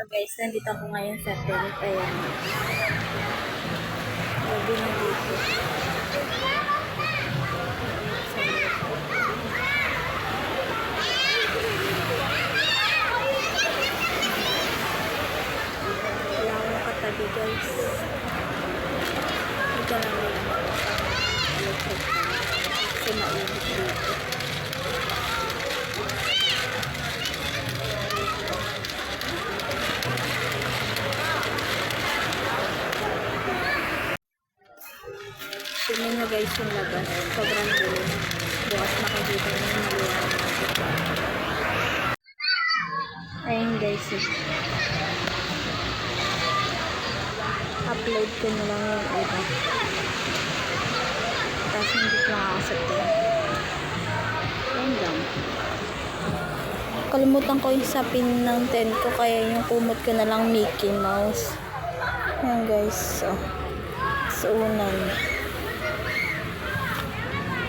guys, nandito ako ngayon sa tent. Ayan. Sabi na dito. Wala akong katabi guys. Ito lang nila electric fan. Kasi mainit dito. Tingnan nyo guys yung labas. Sobrang dilim. Bukas makikita nyo yung maliwanag. Ayun guys. Upload ko na lang yung iba. Tapos hindi ko makakasapin. Ayun lang. Kalimutan ko yung sapin ng tent ko. Kaya yung kumot ko na lang Mickey Mouse. Ayun guys. Oh. Sa unan.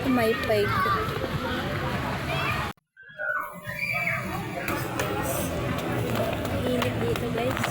Kumaypay ko. Init dito guys.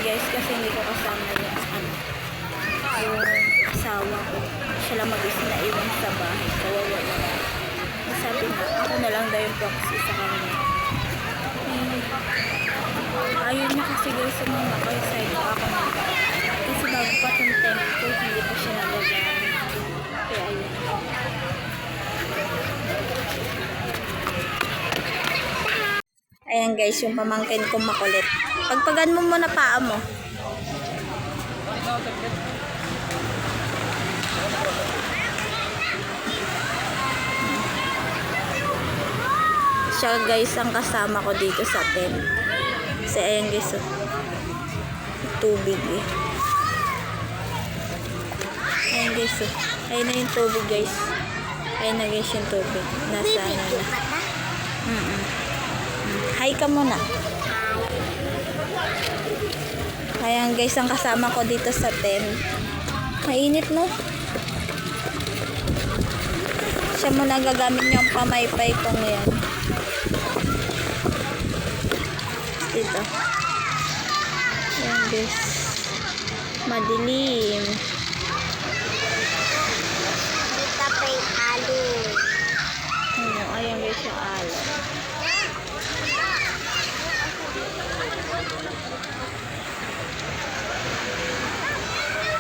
Guys, kasi hindi ko kasama yung asawa ko. Siya lang mag-isa na iwan sa bahay. Kawawa na. Sabi na, ako na lang daw yung proxy sa kanya. Ayun niya kasi guys, sumama ko yung side ko ako na. Kasi bago pa itong tent ko, hindi pa siya nagagamit. Kaya ayun. Ayan guys, yung pamangkin ko makulit. Pagpagan mo muna paa mo. Siya guys ang kasama ko dito sa tent. Kasi ayan guys, tubig eh. Ayan guys, ayun na yung tubig guys. Ayun na guys yung tubig. Nasa ano na. Hi ka muna. Ayan guys, ang kasama ko dito sa tent. Mainit no? Siya muna gagamit yung pamaypay kong yan. Dito. Ayan guys. Madilim.